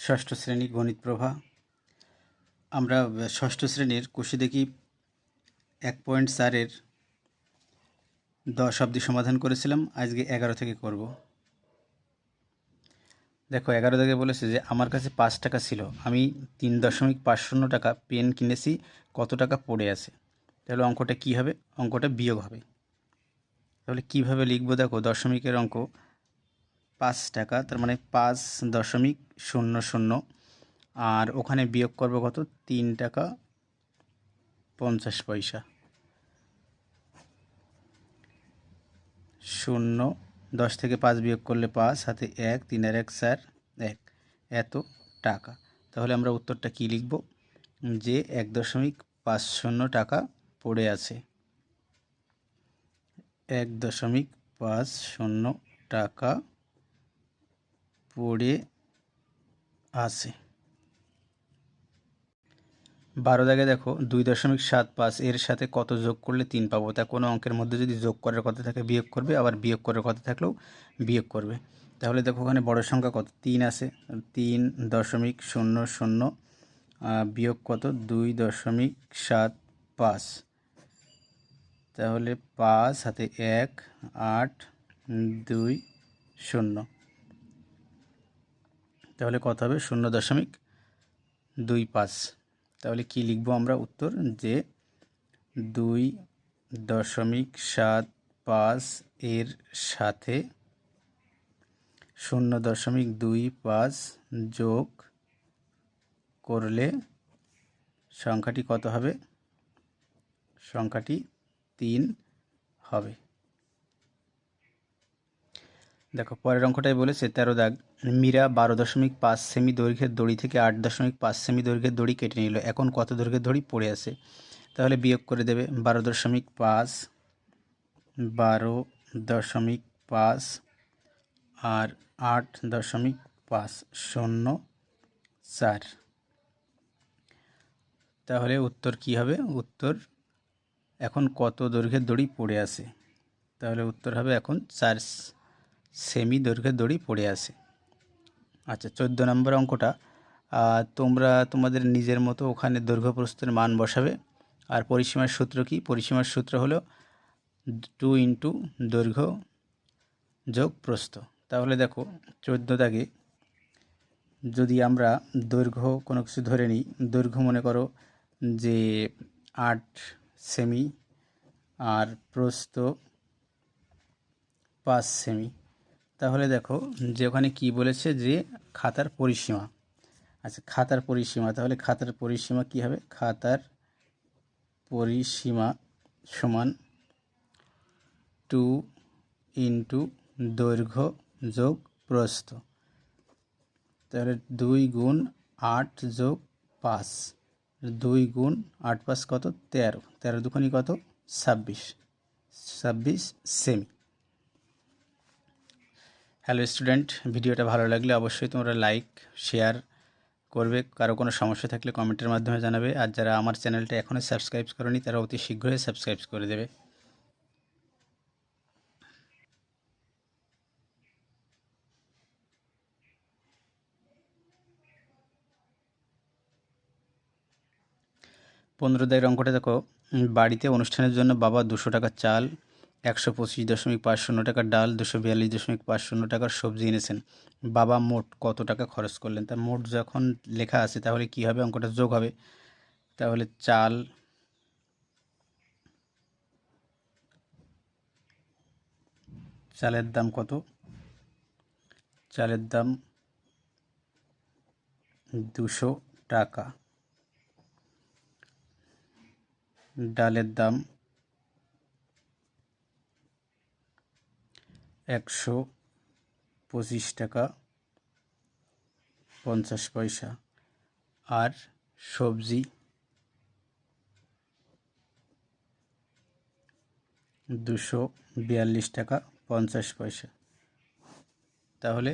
ষষ্ঠ শ্রেণী গণিত প্রভা। আমরা ষষ্ঠ শ্রেণীর কুশি দেখি 1.4-এর 10 অবধি সমাধান করেছিলাম। আজকে 11 থেকে করব। দেখো 11 থেকে বলেছে যে আমার কাছে 5 টাকা ছিল, আমি 3.50 টাকা পেন কিনেছি, কত টাকা পড়ে আছে। তাহলে অঙ্কটা কি হবে? অঙ্কটা বিয়োগ হবে। তাহলে কিভাবে লিখবো? দেখো দশমিকের অঙ্ক 5 টাকা, তার মানে 5.00, আর ওখানে বিয়োগ করবো কত? 3 টাকা 50 পয়সা। 0, 10 থেকে 5 বিয়োগ করলে 5, হাতে 1, 3 আর 1 4, 1, এত টাকা। তাহলে আমরা উত্তরটা কি লিখব? যে 1.50 টাকা পড়ে আছে। 1.50 টাকা পড়ে আছে। 12 দাগে দেখো 2.75 এর সাথে কত যোগ করলে 3 পাবো। তা কোনো অঙ্কের মধ্যে যদি যোগ করার কথা থাকে বিয়োগ করবে, আবার বিয়োগ করার কথা থাকলেও বিয়োগ করবে। তাহলে দেখো ওখানে বড় সংখ্যা কত? 3 আছে, 3.00 বিয়োগ কত? 2.75। তাহলে 5, হাতে 1, 8, 2, 0। তাহলে কত হবে? 0.25। তাহলে কি লিখবো আমরা উত্তর? যে 2.75 এর সাথে 0.25 যোগ করলে সংখ্যাটি কত হবে? সংখ্যাটি 3 হবে। দেখো পরের অঙ্কটাই বলেছে 13 দাগ, মীরা 12.5 সেমি দৈর্ঘ্যের দড়ি থেকে 8.5 সেমি দৈর্ঘ্যের দড়ি কেটে নিল, এখন কত দৈর্ঘ্যের দড়ি পড়ে আছে? তাহলে বিয়োগ করে দেবে। 12.5 আর 8.5, 0, 4। তাহলে উত্তর কি হবে? উত্তর এখন কত দৈর্ঘ্যের দড়ি পড়ে আছে? তাহলে উত্তর হবে এখন 4 সেমি দৈর্ঘ্যের দড়ি পড়ে আছে। আচ্ছা, 14 নম্বর অঙ্কটা তোমরা তোমাদের নিজের মতো ওখানে দৈর্ঘ্য প্রস্থের মান বসাবে। আর পরিসীমার সূত্র কি? পরিসীমার সূত্র হলো 2 ইন্টু দৈর্ঘ্য যোগ প্রস্থ। তাহলে দেখো 14 দাগে যদি আমরা দৈর্ঘ্য কোনো কিছু ধরে নিই, দৈর্ঘ্য মনে করো যে 8 সেমি আর প্রস্থ 5 সেমি। তাহলে দেখো যে ওখানে কি বলেছে যে খাতার পরিসীমা। আচ্ছা, খাতার পরিসীমা, তাহলে খাতার পরিসীমা কি হবে? খাতার পরিসীমা সমান 2 ইন্টু দৈর্ঘ্য যোগ প্রস্থ। তাহলে 2 গুণ 8 যোগ 5, 2 গুণ 8 5 কত? 13, 13 দুগুণে কত? 26 সেমি। হ্যালো স্টুডেন্ট, ভিডিওটা ভালো লাগলে অবশ্যই তোমরা লাইক শেয়ার করবে। কারো কোনো সমস্যা থাকলে কমেন্টের মাধ্যমে জানাবে। আর যারা আমার চ্যানেলটা এখনও সাবস্ক্রাইব করনি তারা অতি শীঘ্রই সাবস্ক্রাইব করে দেবে। পনেরো দাগের অঙ্কটা দেখো, বাড়িতে অনুষ্ঠানের জন্য বাবা 200 টাকার চাল, 125.50 টাকার ডাল, 242.50 টাকার সবজি এনেছেন। বাবা মোট কত টাকা খরচ করলেন? তার মোট যখন লেখা আছে তাহলে কি হবে? অঙ্কটা যোগ হবে। তাহলে চালের দাম কত? চালের দাম 200 টাকা। ডালের দাম 125 টাকা 50 পয়সা। আর সবজি 242 টাকা 50 পয়সা। তাহলে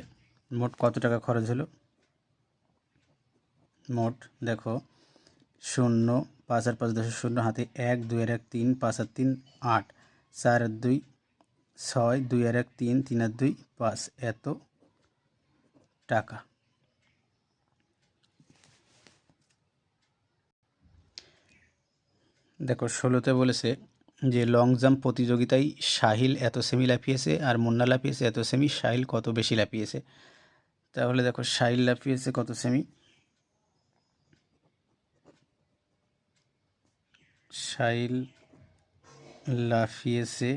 মোট কত টাকা খরচ হলো? মোট দেখো 0, 5 আর 5 10 0, হাতে 1, 2 আর 1 3, 5 আর 3 8, 4 আর 2 6, 2 আর 1 3, 3 আর 2 5, এত টাকা। দেখো 16তে বলেছে যে লং জাম্প প্রতিযোগিতায় সাহিল এত সেমি লাফিয়েছে আর মুন্না লাফিয়েছে এত সেমি, সাহিল কত বেশি লাফিয়েছে। তাহলে দেখো সাহিল লাফিয়েছে কত সেমি, সাহিল লাফিয়েছে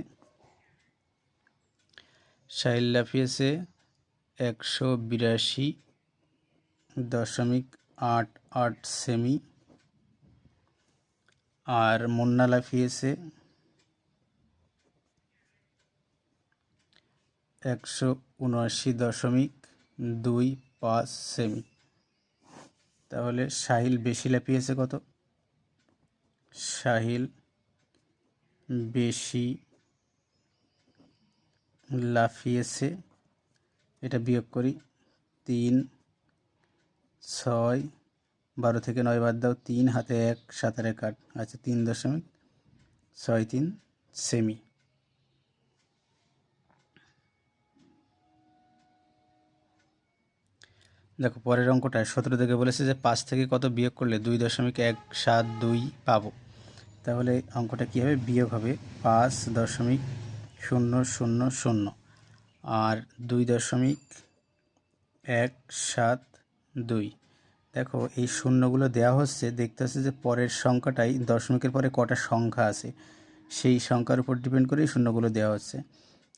182.88 সেমি, আর মুন্না লাফিয়েছে 179.25 সেমি। তাহলে সাহিল বেশি লাফিয়েছে কত, সাহিল বেশি লাফিয়েছে, এটা বিয়োগ করি, 3, 6, 12 থেকে 9 বাদ দাও, 3 হাতে 1, 7 আর 1 8, আচ্ছা 3.63 সেমি। দেখো পরের অঙ্কটা 17 থেকে বলেছে যে 5 থেকে কত বিয়োগ করলে 2.172 পাবো। তাহলে অঙ্কটা কী হবে, বিয়োগ হবে 5.000 আর 2.172। দেখো এই শূন্যগুলো দেওয়া হচ্ছে, দেখতে হচ্ছে যে পরের সংখ্যাটাই দশমিকের পরে কটা সংখ্যা আছে সেই সংখ্যার উপর ডিপেন্ড করেই শূন্যগুলো দেওয়া হচ্ছে।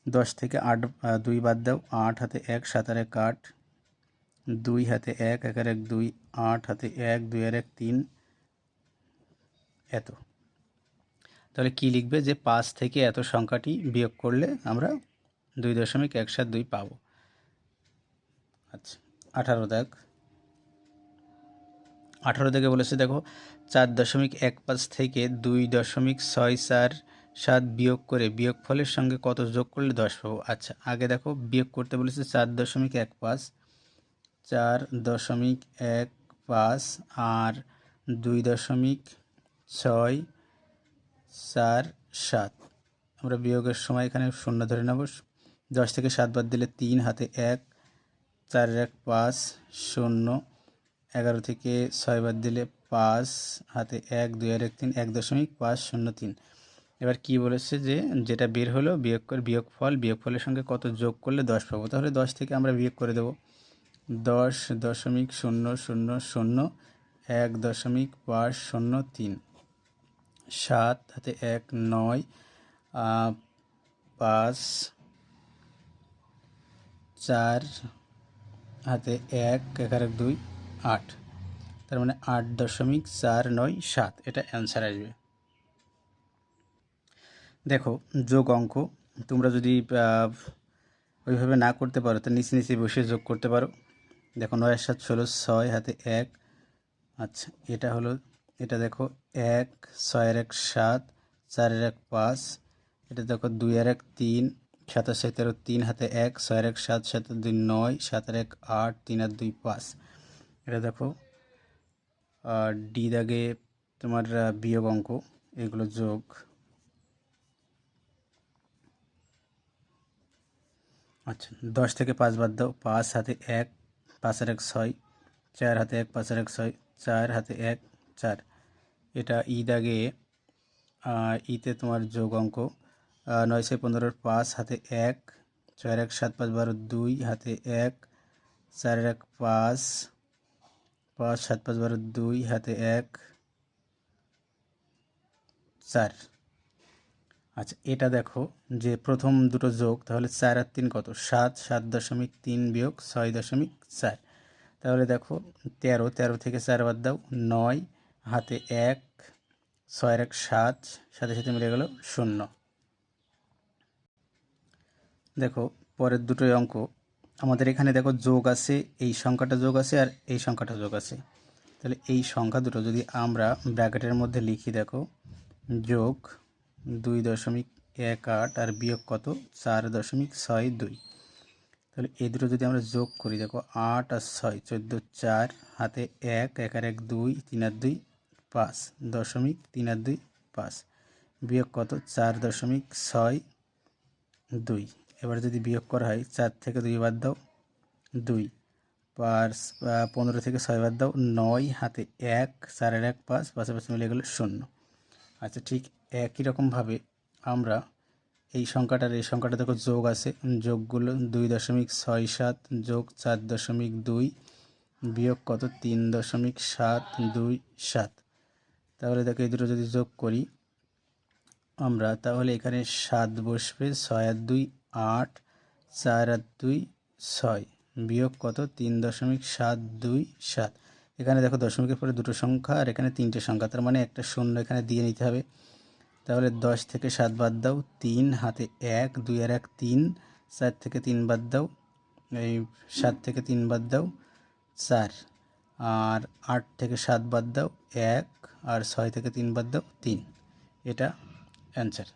10 থেকে 8 2 বাদ দাও, 8 হাতে 1, 7 আর 1 8, 2 হাতে 1, 1 আর 1 2, 8 হাতে 1, 2 আর 1 3, এত। তাহলে কি লিখবে, যে 5 থেকে এত সংখ্যাটি বিয়োগ করলে আমরা 2.172 পাবো। আচ্ছা 18 থেকে বলেছে দেখো 4.15 থেকে 2.647 বিয়োগ করে বিয়োগফলের সঙ্গে কত যোগ করলে 10 পাবো। আচ্ছা আগে দেখো বিয়োগ করতে বলেছে 4.15, 4.15 আর 2.647। আমরা বিয়োগের সময় এখানে শূন্য ধরে নেব। 10 থেকে 7 বাদ দিলে 3 হাতে 1, 4 1 5 0, 11 থেকে 6 বাদ দিলে 5 হাতে 1, 2 আর 1 3, 1.503। এবার কি বলেছে, যে যেটা বের হলো বিয়োগফলের সঙ্গে কত যোগ করলে 10 পাবো। তাহলে 10 থেকে আমরা বিয়োগ করে দেবো, 10.000 1.503, 7 হাতে 1 9, 5 4 হাতে 1, 1 আর 1 2 8, তার মানে 8.497, এটা অ্যান্সার আসবে। দেখো যোগ অঙ্ক তোমরা যদি ওইভাবে না করতে পারো তো নিচে নিচে বসে যোগ করতে পারো। দেখো 9 আর 7 16, 6 হাতে 1, আচ্ছা এটা হলো, এটা দেখো 1, 6 আর 1 7, 4 আর 1 5, এটা দেখো 2 আর 1 3, 7 আর 7 3 হাতে 1, 6 আর 1 7, 7 আর 2 9, 7 আর 1 8, 3 আর 2 5। এটা দেখো ডি দাগে তোমার বিয়োগ অঙ্ক, এগুলো যোগ। আচ্ছা 10 থেকে 5 বাদ দাও, 5 হাতে 1, 5 আর 1 6, 4 হাতে 1, 5 আর 1 6, 4 হাতে 1 4। এটা ই দাগে ইতে তোমার যোগ অঙ্ক, 9 6 15, 5 হাতে 1, 6 আর 1 7 5 12, 2 হাতে 1, 4 আর 1 5, 5 7 5 12, 2 হাতে 1 4। আচ্ছা এটা দেখো যে প্রথম দুটো যোগ, তাহলে 4 আর 3 কত, 7, 7.3 বিয়োগ 6.4। তাহলে দেখো 13, 13 থেকে 4 বাদ দাও, 9 হাতে 1, 6 আর 1 7, সাথে সাথে মিলে গেল 0। দেখো পরের দুটোই অঙ্ক আমাদের এখানে দেখো যোগ আছে, এই সংখ্যাটা যোগ আছে আর এই সংখ্যাটা যোগ আছে। তাহলে এই সংখ্যা দুটো যদি আমরা ব্র্যাকেটের মধ্যে লিখি, দেখো যোগ 2.18 আর বিয়োগ কত 4.62। তাহলে এই দুটো যদি আমরা যোগ করি, দেখো 8 আর 6 14, 4 হাতে 1, 1 আর 1 2, 3 আর 2 5, 3 আর 2 5, বিয়োগ কত 4.62। এবার যদি বিয়োগ করা হয়, 4 থেকে 2 বাদ দাও 2, 5 15 থেকে 6 বাদ দাও 9 হাতে 1, 4 আর 1 5, পাশাপাশি মিলে গেল 0। আচ্ছা, ঠিক একই রকমভাবে আমরা এই সংখ্যাটার এই সংখ্যাটা দেখো যোগ আছে, যোগগুলো 2.67 যোগ 4.2 বিয়োগ কত 3.727। তাহলে দেখো এই দুটো যদি যোগ করি আমরা, তাহলে এখানে 7 বসবে, 6 আর 2 8, 4 আর 2 6 বিয়োগ কত 3.727। এখানে দেখো দশমিকের পরে দুটো সংখ্যা আর এখানে তিনটে সংখ্যা, তার মানে একটা শূন্য এখানে দিয়ে নিতে হবে। তাহলে 10 থেকে 7 বাদ দাও 3, হাতে 1, 2 আর 1 3, 4 থেকে 3 বাদ দাও, এই 7 থেকে 3 বাদ দাও 4, আর 8 থেকে 7 বাদ দাও 1, আর 6 থেকে 3 বাদ দাও 3। এটা অ্যান্সার।